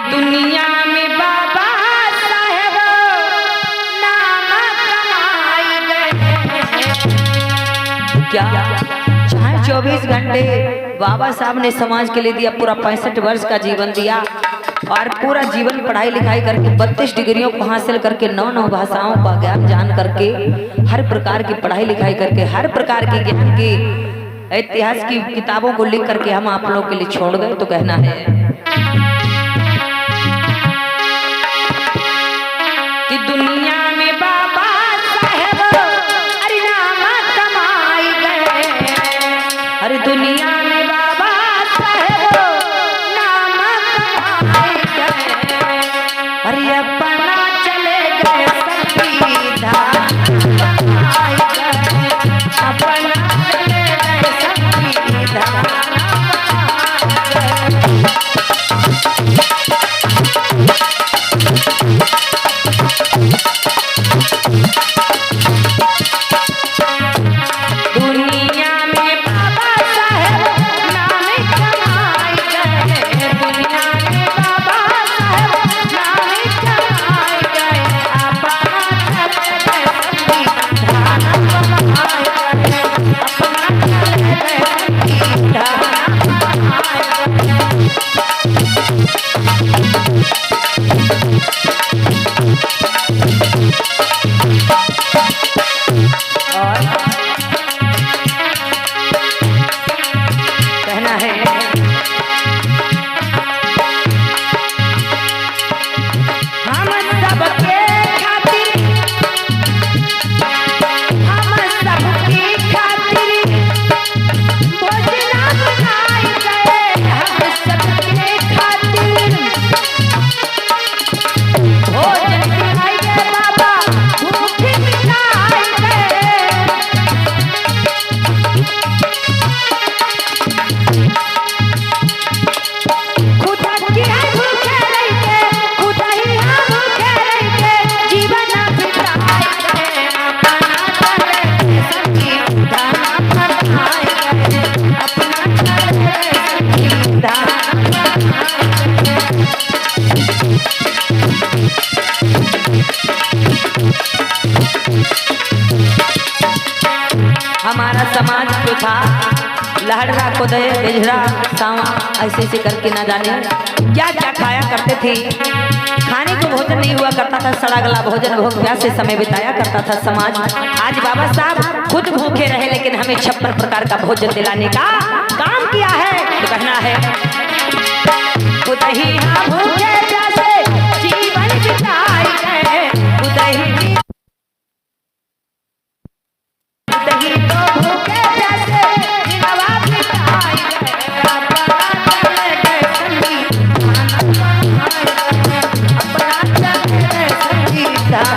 दुनिया में बाबा साहेब नाम कमाए गए। क्या चाहे 24 घंटे बाबा साहब ने समाज के लिए दिया, पूरा 65 वर्ष का जीवन दिया और पूरा जीवन पढ़ाई लिखाई करके 32 डिग्रियों को हासिल करके 9 भाषाओं का ज्ञान जान करके हर प्रकार की पढ़ाई लिखाई करके हर प्रकार के ज्ञान की इतिहास की किताबों को लिख करके हम आप लोगों के लिए छोड़ गए। तो कहना है कि दुनिया में बाबा साहेब अरे नाम कमाए गए। अरे दुनिया में बाबा साहेब नाम कमाए गए। अरे अपना चले गए संविधान कमाए गए। अपना चले गए संविधान दुनिया में बाबा साहेब नाम कमाए गए। दुनिया में बाबा साहेब नाम कमाए गए। अपना चले गए संविधान कमाए गए। अपना चले गए संविधान कमाए गए। और कहना है हम सबके खातिर, हम सबकी खातिर भोजना बनाए गए। हम सबके खातिर भोजन बनाए गए। बाबा भूखे मिटाए गए। खुदा की है भूखे रहते, खुदा ही है भूखे रहते, जीवन बिताए गए। अपना चले गए संविधान बनाए गए। अपना चले गए संविधान बनाए गए। हमारा समाज जो था लहड़ा कोदय बेजरा सांवा ऐसे ऐसे करके ना जाने क्या क्या खाया करते थे। खाने को भोजन नहीं हुआ करता था, सड़ा गला भोजन भोग प्यास से समय बिताया करता था समाज। आज बाबा साहब खुद भूखे रहे लेकिन हमें 56 प्रकार का भोजन दिलाने का काम किया है। तो कहना है खुद ही हम भूखे प्यासे जीवन बिताए गए। खुद ही दही तो भूखे प्यासे जिनवा बिताए गए। अपना चले गए संविधान बनाए गए। अपना चले गए संविधान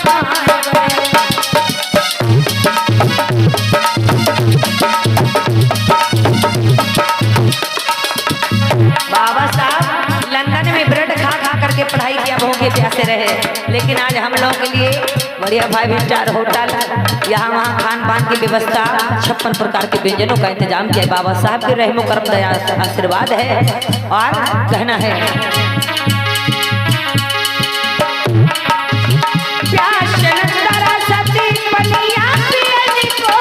बनाए गए। बाबा साहब लंदन में ब्रेड खा खा करके पढ़ाई किया, भूखे प्यासे रहे, लेकिन आज हम लोगों के लिए बढ़िया 5 स्टार होटल, यहाँ वहाँ खान पान की व्यवस्था, 56 प्रकार के व्यंजनों का इंतजाम किया। बाबा साहब के रहमो करम दया आशीर्वाद है। और कहना है प्यास नंदरा सती पनिया पियन को,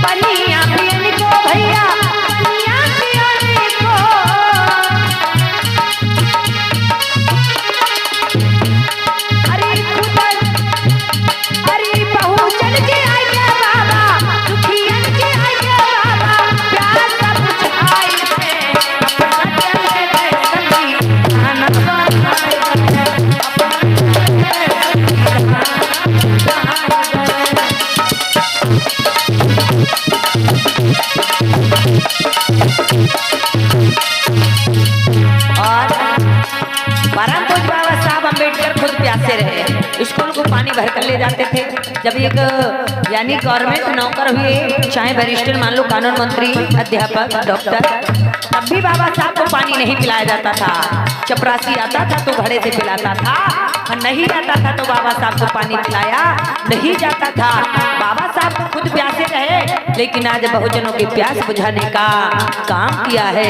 पनिया पियन को भैया पनिया पियन को। अरे खुदा अरे बहुजन के आए गए बाबा, दुखियन के आए गए बाबा, प्यास सब बुझाए गए। अपना चले गए संविधान बनाए गए। अपना चले गए संविधान बनाए गए। और परम पूज्य बाबा साहब अम्बेडकर खुद प्यासे रहे, स्कूल को पानी भर कर ले जाते थे। जब एक यानी गवर्नमेंट नौकर हुए, चाहे बैरिस्टर मान लो, कानून मंत्री, अध्यापक, डॉक्टर, तब भी बाबा साहब को पानी नहीं पिलाया जाता था। चपरासी आता था तो घड़े से पिलाता था, और नहीं आता था तो बाबा साहब को पानी पिलाया नहीं जाता था। बाबा साहब खुद प्यासे रहे लेकिन आज बहुजनों की प्यास बुझाने का काम किया है।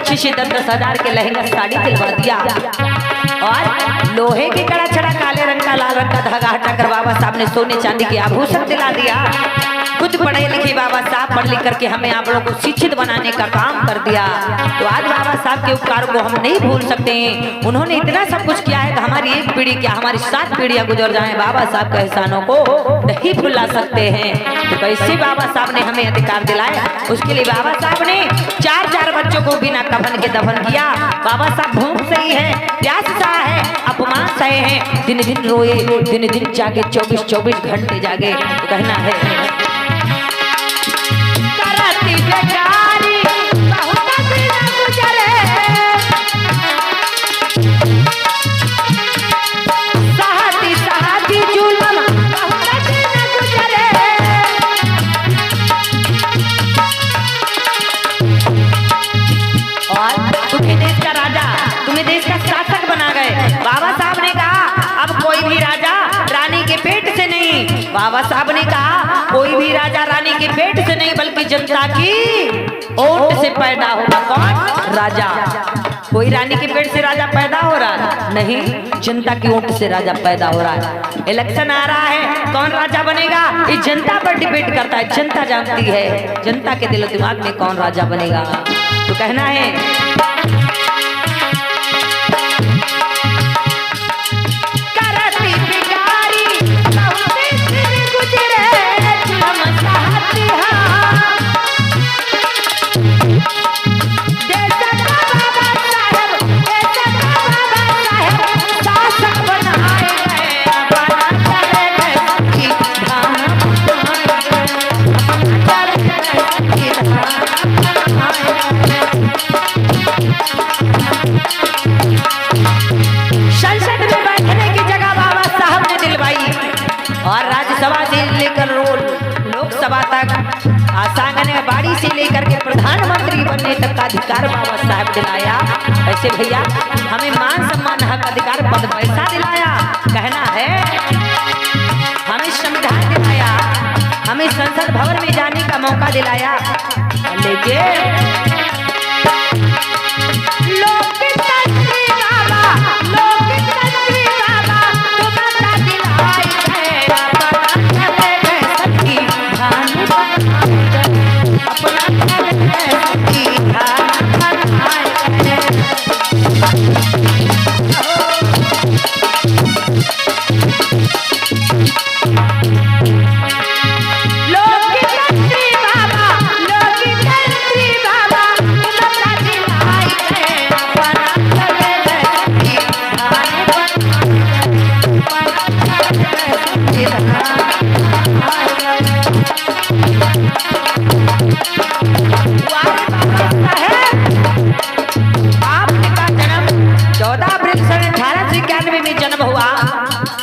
शीशी 10,000 के लहंगा साड़ी दिलवा दिया और लोहे की कड़ा छड़ा काले रंग का लाल रंग का धागा हटाकर बाबा साहब ने सोने चांदी के आभूषण दिला दिया। खुद पढ़े लिखे बाबा साहब पढ़ लिख करके हमें आप लोगों को शिक्षित बनाने का काम कर दिया। तो आज बाबा साहब के उपकारों को हम नहीं भूल सकते हैं। उन्होंने इतना सब कुछ किया है कि हमारी एक पीढ़ी क्या हमारी 7 पीढ़ियां गुजर जाएं, बाबा साहब के एहसानों को नहीं भुला सकते हैं। तो कैसे बाबा साहब ने हमें अधिकार दिलाया, उसके लिए बाबा साहब ने 4 बच्चों को बिना कफन के दफन किया। बाबा साहब भूख सही है, प्यास सहा है, अपमान सहे हैं, दिन दिन रोए, दिन दिन जागे, 24 घंटे जागे। तो कहना है बाबा साहब ने कहा कोई भी राजा रानी के पेट से नहीं बल्कि जनता की ओट से पैदा होगा। कौन? राजा। कोई रानी के पेट से राजा पैदा हो रहा है नहीं, जनता की ओट से राजा पैदा हो रहा है। इलेक्शन आ रहा है, कौन राजा बनेगा ये जनता पर डिपेंड करता है। जनता जानती है जनता के दिलो दिमाग में कौन राजा बनेगा। तो कहना है लोकसभा तक आसांगन बाड़ी से लेकर के प्रधानमंत्री बनने तक का अधिकार बाबा साहब दिलाया। ऐसे भैया हमें मान सम्मान हक अधिकार पद पैसा दिलाया। कहना है हमें संविधान दिलाया, हमें संसद भवन में जाने का मौका दिलाया। लेकिन बाबा जन्म हुआ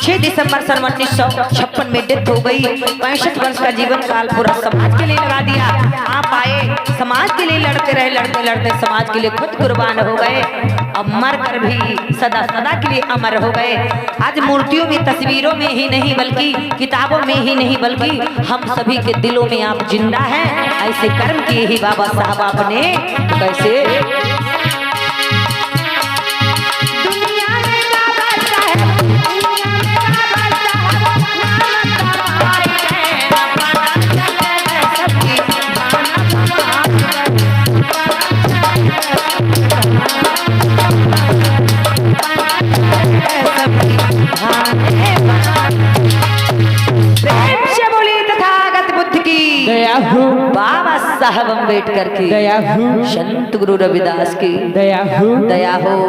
6 दिसंबर सन 1956 में डेथ हो गई। 65 वर्ष का जीवन काल पूरा समाज के लिए लगा दिया। आप आए, समाज के लिए लड़ते रहे, लड़ते लड़ते समाज के लिए खुद कुर्बान हो गए। अब मर कर भी सदा सदा के लिए अमर हो गए। आज मूर्तियों में, तस्वीरों में ही नहीं बल्कि किताबों में ही नहीं बल्कि हम सभी के दिलों में आप जिंदा हैं। ऐसे कर्म किए ही बाबा साहब आपने। कैसे बाबा साहब अम्बेडकर की, संत गुरु रविदास की दया हो।